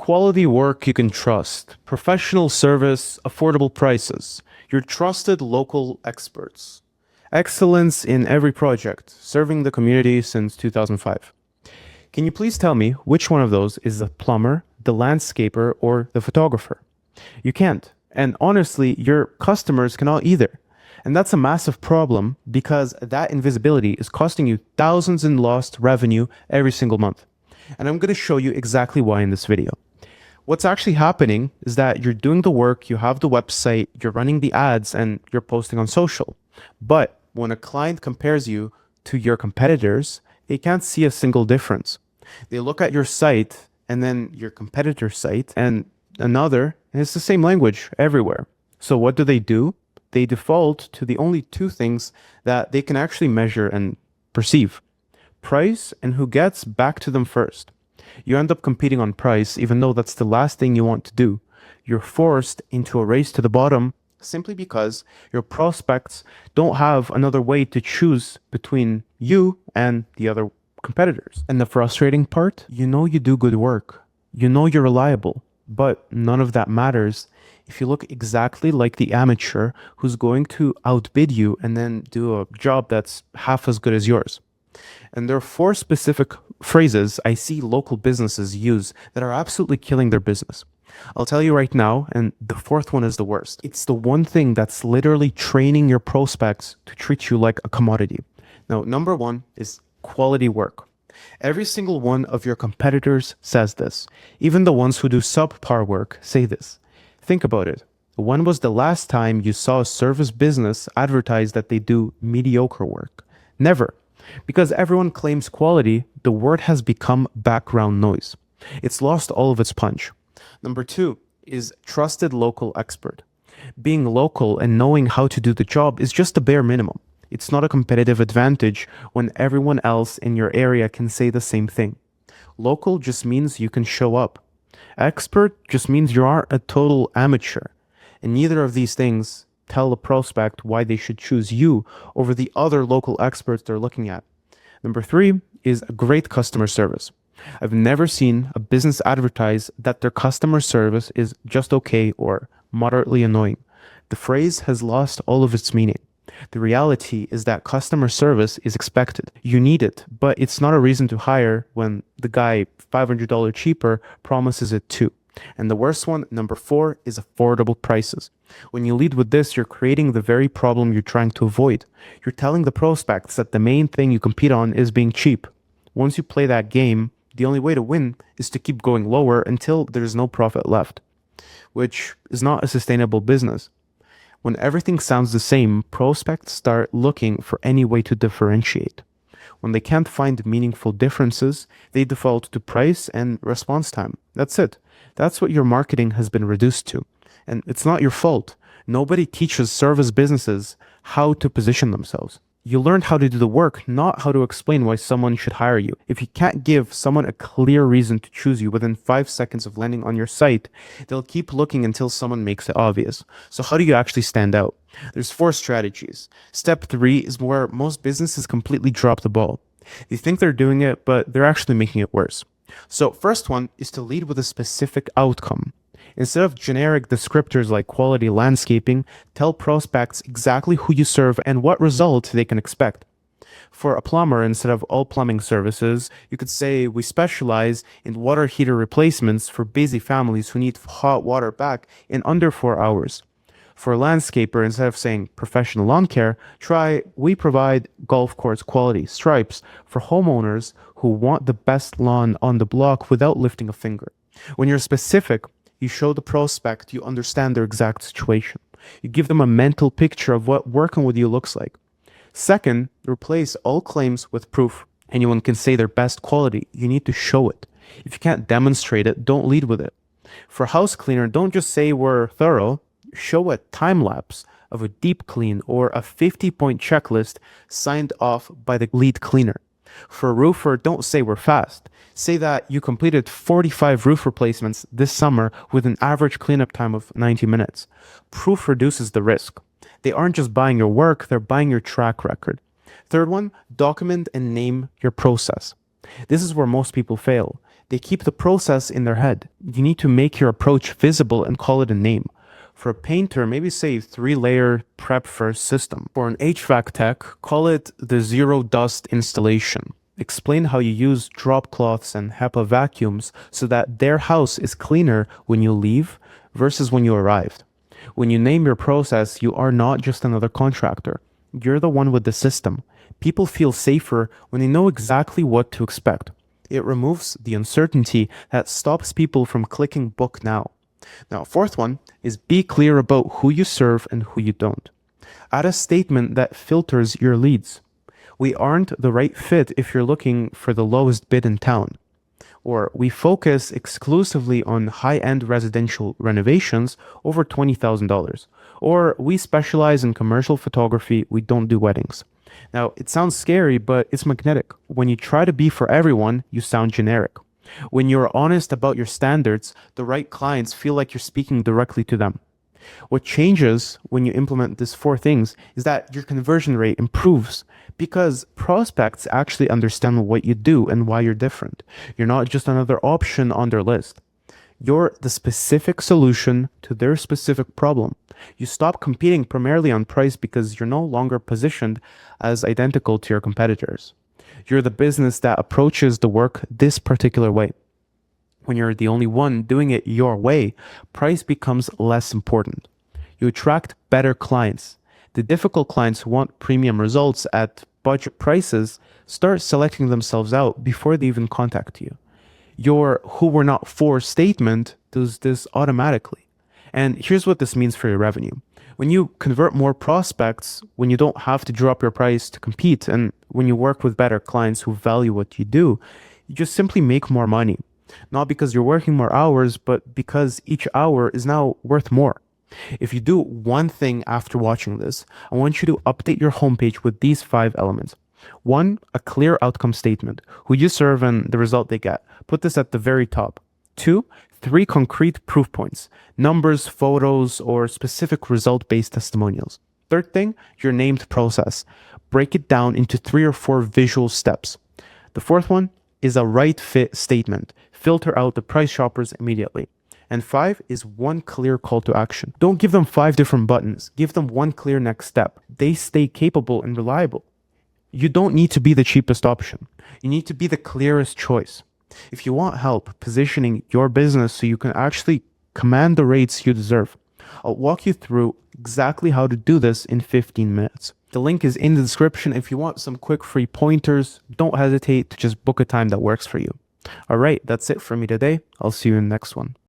Quality work you can trust, professional service, affordable prices, your trusted local experts. Excellence in every project, serving the community since 2005. Can you please tell me which one of those is the plumber, the landscaper, or the photographer? You can't. And honestly, your customers cannot either. And that's a massive problem because that invisibility is costing you thousands in lost revenue every single month. And I'm going to show you exactly why in this video. What's actually happening is that you're doing the work, you have the website, you're running the ads, and you're posting on social. But when a client compares you to your competitors, they can't see a single difference. They look at your site and then your competitor's site and another, and it's the same language everywhere. So what do? They default to the only two things that they can actually measure and perceive: price and who gets back to them first. You end up competing on price, even though that's the last thing you want to do. You're forced into a race to the bottom simply because your prospects don't have another way to choose between you and the other competitors. And the frustrating part, you know you do good work. You know you're reliable, but none of that matters if you look exactly like the amateur who's going to outbid you and then do a job that's half as good as yours. And there are four specific phrases I see local businesses use that are absolutely killing their business. I'll tell you right now, and the fourth one is the worst. It's the one thing that's literally training your prospects to treat you like a commodity. Now, number one is quality work. Every single one of your competitors says this. Even the ones who do subpar work say this. Think about it. When was the last time you saw a service business advertise that they do mediocre work? Never. Because everyone claims quality, the word has become background noise. It's lost all of its punch. Number two is trusted local expert. Being local and knowing how to do the job is just a bare minimum. It's not a competitive advantage when everyone else in your area can say the same thing. Local just means you can show up. Expert just means you aren't a total amateur. And neither of these things tell a prospect why they should choose you over the other local experts they're looking at. Number three is a great customer service. I've never seen a business advertise that their customer service is just okay or moderately annoying. The phrase has lost all of its meaning. The reality is that customer service is expected. You need it, but it's not a reason to hire when the guy $500 cheaper promises it too. And the worst one, number four, is affordable prices. When you lead with this, you're creating the very problem you're trying to avoid. You're telling the prospects that the main thing you compete on is being cheap. Once you play that game, the only way to win is to keep going lower until there's no profit left, which is not a sustainable business. When everything sounds the same, prospects start looking for any way to differentiate. When they can't find meaningful differences, they default to price and response time. That's it. That's what your marketing has been reduced to. And it's not your fault. Nobody teaches service businesses how to position themselves. You learn how to do the work, not how to explain why someone should hire you. If you can't give someone a clear reason to choose you within 5 seconds of landing on your site, they'll keep looking until someone makes it obvious. So how do you actually stand out? There's 4 strategies. Step 3 is where most businesses completely drop the ball. They think they're doing it, but they're actually making it worse. So first one is to lead with a specific outcome. Instead of generic descriptors like quality landscaping, tell prospects exactly who you serve and what result they can expect. For a plumber, instead of all plumbing services, you could say we specialize in water heater replacements for busy families who need hot water back in under 4 hours. For a landscaper, instead of saying professional lawn care, try we provide golf course quality stripes for homeowners who want the best lawn on the block without lifting a finger. When you're specific, you show the prospect you understand their exact situation. You give them a mental picture of what working with you looks like. Second, replace all claims with proof. Anyone can say their best quality. You need to show it. If you can't demonstrate it, don't lead with it. For a house cleaner, don't just say we're thorough. Show a time lapse of a deep clean or a 50-point checklist signed off by the lead cleaner. For a roofer, don't say we're fast. Say that you completed 45 roof replacements this summer with an average cleanup time of 90 minutes. Proof reduces the risk. They aren't just buying your work, they're buying your track record. Third one, document and name your process. This is where most people fail. They keep the process in their head. You need to make your approach visible and call it a name. For a painter, maybe say 3-layer prep first system. For an HVAC tech, call it the zero dust installation. Explain how you use drop cloths and HEPA vacuums so that their house is cleaner when you leave versus when you arrived. When you name your process, you are not just another contractor. You're the one with the system. People feel safer when they know exactly what to expect. It removes the uncertainty that stops people from clicking book now. Now, fourth one is be clear about who you serve and who you don't. Add a statement that filters your leads. We aren't the right fit if you're looking for the lowest bid in town. Or we focus exclusively on high-end residential renovations over $20,000. Or we specialize in commercial photography, we don't do weddings. Now, it sounds scary, but it's magnetic. When you try to be for everyone, you sound generic. When you're honest about your standards, the right clients feel like you're speaking directly to them. What changes when you implement these four things is that your conversion rate improves because prospects actually understand what you do and why you're different. You're not just another option on their list. You're the specific solution to their specific problem. You stop competing primarily on price because you're no longer positioned as identical to your competitors. You're the business that approaches the work this particular way. When you're the only one doing it your way, price becomes less important. You attract better clients. The difficult clients who want premium results at budget prices start selecting themselves out before they even contact you. Your who we're not for statement does this automatically. And here's what this means for your revenue. When you convert more prospects, when you don't have to drop your price to compete, and when you work with better clients who value what you do, you just simply make more money. Not because you're working more hours, but because each hour is now worth more. If you do one thing after watching this, I want you to update your homepage with these 5 elements. 1, a clear outcome statement, who you serve and the result they get. Put this at the very top. 2, 3 concrete proof points, numbers, photos, or specific result-based testimonials. Third thing, your named process. Break it down into 3 or 4 visual steps. The fourth one is a right fit statement. Filter out the price shoppers immediately. And 5 is 1 clear call to action. Don't give them 5 different buttons. Give them 1 clear next step. They stay capable and reliable. You don't need to be the cheapest option. You need to be the clearest choice. If you want help positioning your business so you can actually command the rates you deserve, I'll walk you through exactly how to do this in 15 minutes. The link is in the description. If you want some quick free pointers, don't hesitate to just book a time that works for you. All right, that's it for me today. I'll see you in the next one.